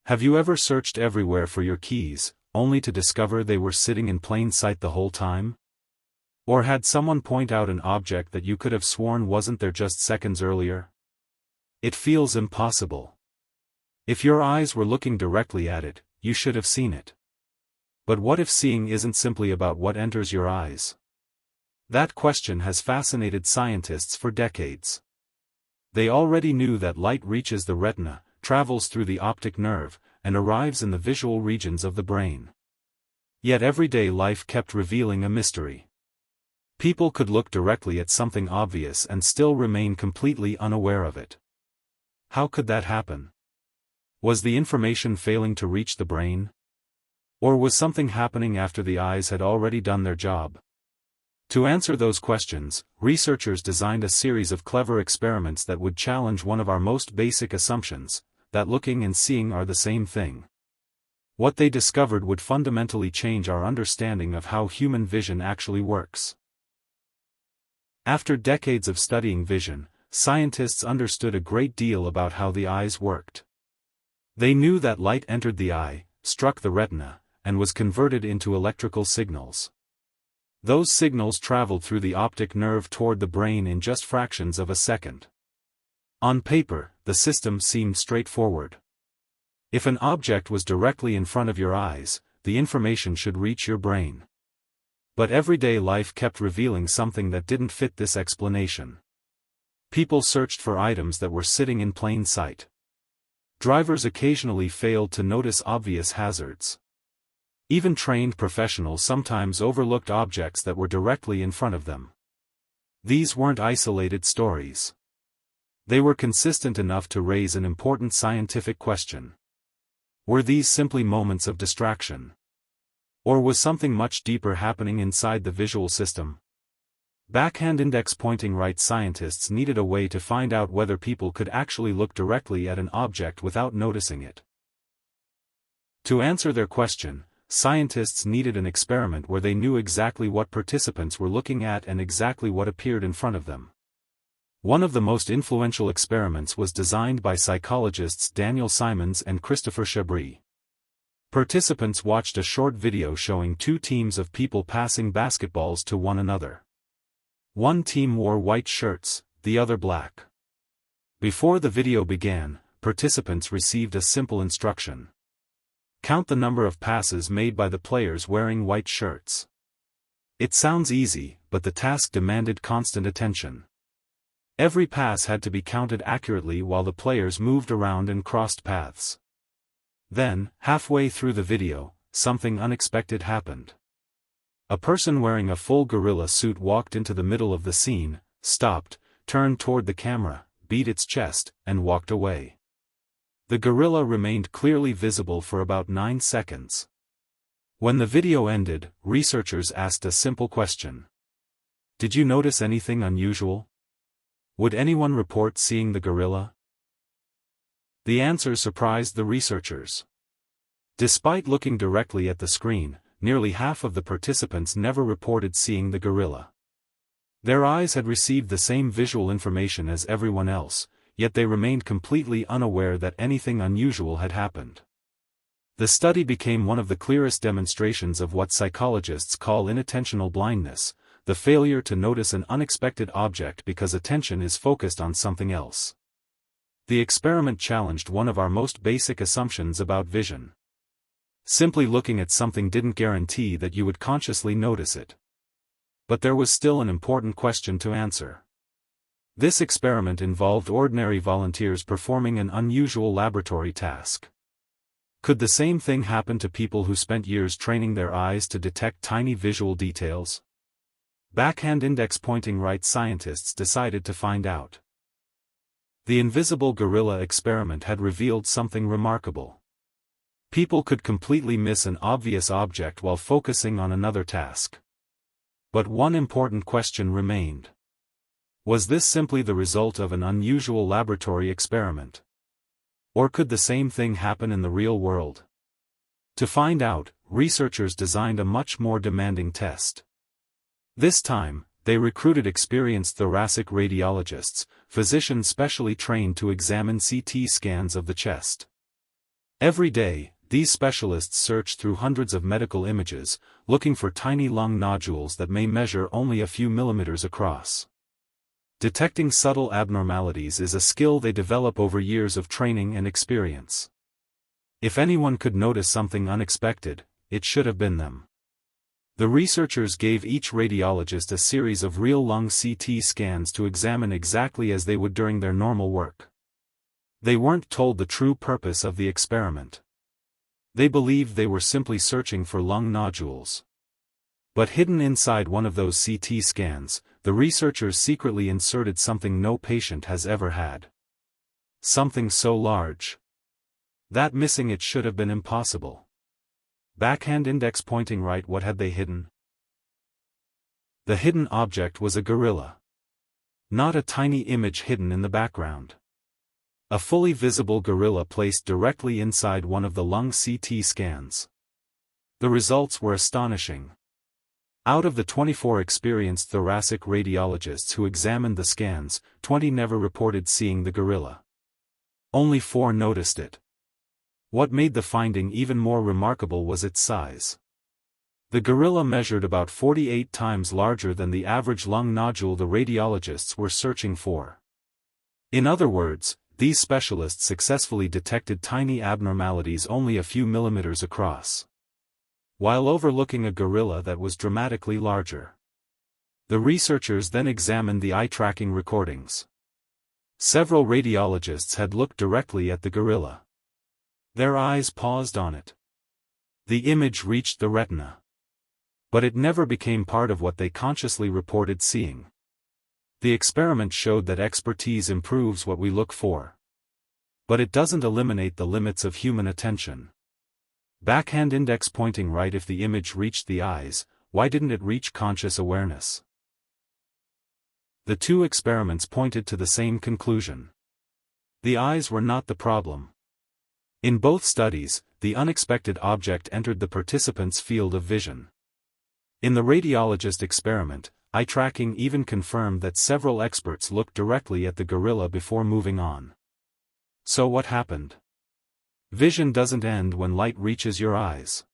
Have you ever searched everywhere for your keys, only to discover they were sitting in plain sight the whole time? Or had someone point out an object that you could have sworn wasn't there just seconds earlier? It feels impossible. If your eyes were looking directly at it, you should have seen it. But what if seeing isn't simply about what enters your eyes? That question has fascinated scientists for decades. They already knew that light reaches the retina, travels through the optic nerve, and arrives in the visual regions of the brain. Yet everyday life kept revealing a mystery. People could look directly at something obvious and still remain completely unaware of it. How could that happen? Was the information failing to reach the brain? Or was something happening after the eyes had already done their job? To answer those questions, researchers designed a series of clever experiments that would challenge one of our most basic assumptions, that looking and seeing are the same thing. What they discovered would fundamentally change our understanding of how human vision actually works. After decades of studying vision, scientists understood a great deal about how the eyes worked. They knew that light entered the eye, struck the retina, and was converted into electrical signals. Those signals traveled through the optic nerve toward the brain in just fractions of a second. On paper, the system seemed straightforward. If an object was directly in front of your eyes, the information should reach your brain. But everyday life kept revealing something that didn't fit this explanation. People searched for items that were sitting in plain sight. Drivers occasionally failed to notice obvious hazards. Even trained professionals sometimes overlooked objects that were directly in front of them. These weren't isolated stories. They were consistent enough to raise an important scientific question. Were these simply moments of distraction? Or was something much deeper happening inside the visual system? Backhand index pointing right scientists needed a way to find out whether people could actually look directly at an object without noticing it. To answer their question, scientists needed an experiment where they knew exactly what participants were looking at and exactly what appeared in front of them. One of the most influential experiments was designed by psychologists Daniel Simons and Christopher Chabris. Participants watched a short video showing two teams of people passing basketballs to one another. One team wore white shirts, the other black. Before the video began, participants received a simple instruction. Count the number of passes made by the players wearing white shirts. It sounds easy, but the task demanded constant attention. Every pass had to be counted accurately while the players moved around and crossed paths. Then, halfway through the video, something unexpected happened. A person wearing a full gorilla suit walked into the middle of the scene, stopped, turned toward the camera, beat its chest, and walked away. The gorilla remained clearly visible for about 9 seconds. When the video ended, researchers asked a simple question. Did you notice anything unusual? Would anyone report seeing the gorilla? The answer surprised the researchers. Despite looking directly at the screen, nearly half of the participants never reported seeing the gorilla. Their eyes had received the same visual information as everyone else, yet they remained completely unaware that anything unusual had happened. The study became one of the clearest demonstrations of what psychologists call inattentional blindness, the failure to notice an unexpected object because attention is focused on something else. The experiment challenged one of our most basic assumptions about vision. Simply looking at something didn't guarantee that you would consciously notice it. But there was still an important question to answer. This experiment involved ordinary volunteers performing an unusual laboratory task. Could the same thing happen to people who spent years training their eyes to detect tiny visual details? Backhand index pointing right scientists decided to find out. The invisible gorilla experiment had revealed something remarkable. People could completely miss an obvious object while focusing on another task. But one important question remained. Was this simply the result of an unusual laboratory experiment? Or could the same thing happen in the real world? To find out, researchers designed a much more demanding test. This time, they recruited experienced thoracic radiologists, physicians specially trained to examine CT scans of the chest. Every day, these specialists search through hundreds of medical images, looking for tiny lung nodules that may measure only a few millimeters across. Detecting subtle abnormalities is a skill they develop over years of training and experience. If anyone could notice something unexpected, it should have been them. The researchers gave each radiologist a series of real lung CT scans to examine exactly as they would during their normal work. They weren't told the true purpose of the experiment. They believed they were simply searching for lung nodules. But hidden inside one of those CT scans, the researchers secretly inserted something no patient has ever had. Something so large that missing it should have been impossible. Backhand index pointing right. What had they hidden? The hidden object was a gorilla. Not a tiny image hidden in the background. A fully visible gorilla placed directly inside one of the lung CT scans. The results were astonishing. Out of the 24 experienced thoracic radiologists who examined the scans, 20 never reported seeing the gorilla. Only 4 noticed it. What made the finding even more remarkable was its size. The gorilla measured about 48 times larger than the average lung nodule the radiologists were searching for. In other words, these specialists successfully detected tiny abnormalities only a few millimeters across, while overlooking a gorilla that was dramatically larger. The researchers then examined the eye tracking recordings. Several radiologists had looked directly at the gorilla. Their eyes paused on it. The image reached the retina. But it never became part of what they consciously reported seeing. The experiment showed that expertise improves what we look for. But it doesn't eliminate the limits of human attention. Backhand index pointing right. If the image reached the eyes, why didn't it reach conscious awareness? The 2 experiments pointed to the same conclusion. The eyes were not the problem. In both studies, the unexpected object entered the participants' field of vision. In the radiologist experiment, eye tracking even confirmed that several experts looked directly at the gorilla before moving on. So what happened? Vision doesn't end when light reaches your eyes.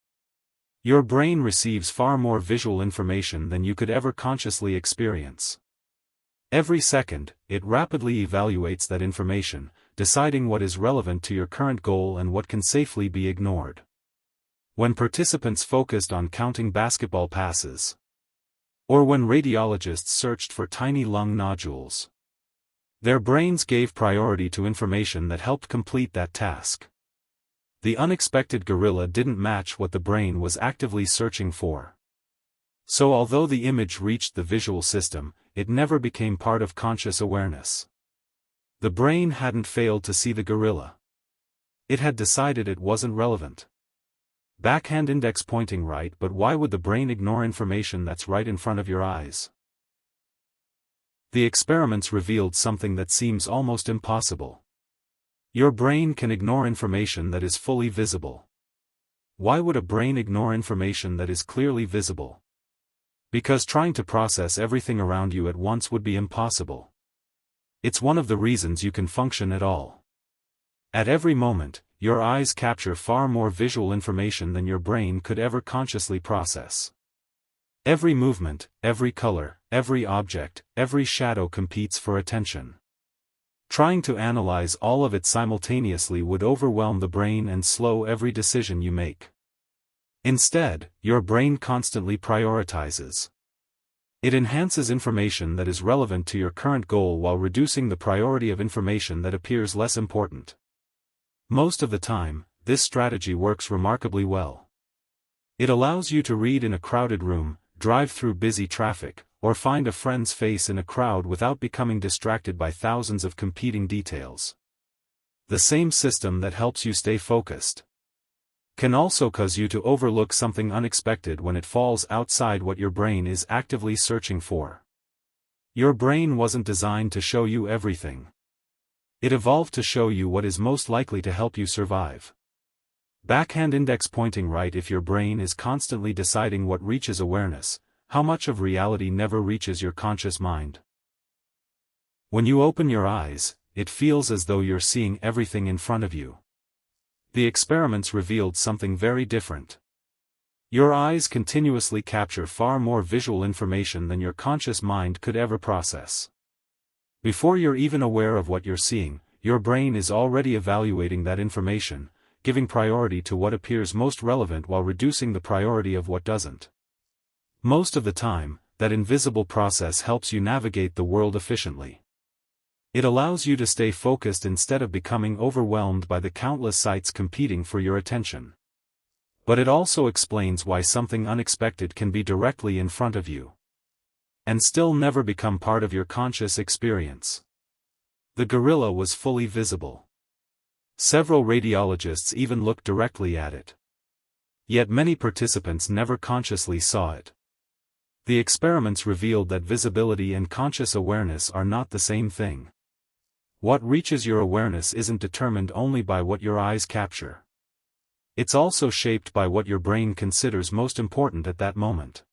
Your brain receives far more visual information than you could ever consciously experience. Every second, it rapidly evaluates that information, deciding what is relevant to your current goal and what can safely be ignored. When participants focused on counting basketball passes, or when radiologists searched for tiny lung nodules, their brains gave priority to information that helped complete that task. The unexpected gorilla didn't match what the brain was actively searching for. So although the image reached the visual system, it never became part of conscious awareness. The brain hadn't failed to see the gorilla. It had decided it wasn't relevant. Backhand index pointing right. But why would the brain ignore information that's right in front of your eyes? The experiments revealed something that seems almost impossible. Your brain can ignore information that is fully visible. Why would a brain ignore information that is clearly visible? Because trying to process everything around you at once would be impossible. It's one of the reasons you can function at all. At every moment, your eyes capture far more visual information than your brain could ever consciously process. Every movement, every color, every object, every shadow competes for attention. Trying to analyze all of it simultaneously would overwhelm the brain and slow every decision you make. Instead, your brain constantly prioritizes. It enhances information that is relevant to your current goal while reducing the priority of information that appears less important. Most of the time, this strategy works remarkably well. It allows you to read in a crowded room, drive through busy traffic, or find a friend's face in a crowd without becoming distracted by thousands of competing details. The same system that helps you stay focused can also cause you to overlook something unexpected when it falls outside what your brain is actively searching for. Your brain wasn't designed to show you everything. It evolved to show you what is most likely to help you survive. Backhand index pointing right. If your brain is constantly deciding what reaches awareness, how much of reality never reaches your conscious mind? When you open your eyes, it feels as though you're seeing everything in front of you. The experiments revealed something very different. Your eyes continuously capture far more visual information than your conscious mind could ever process. Before you're even aware of what you're seeing, your brain is already evaluating that information, giving priority to what appears most relevant while reducing the priority of what doesn't. Most of the time, that invisible process helps you navigate the world efficiently. It allows you to stay focused instead of becoming overwhelmed by the countless sights competing for your attention. But it also explains why something unexpected can be directly in front of you and still never become part of your conscious experience. The gorilla was fully visible. Several radiologists even looked directly at it. Yet many participants never consciously saw it. The experiments revealed that visibility and conscious awareness are not the same thing. What reaches your awareness isn't determined only by what your eyes capture. It's also shaped by what your brain considers most important at that moment.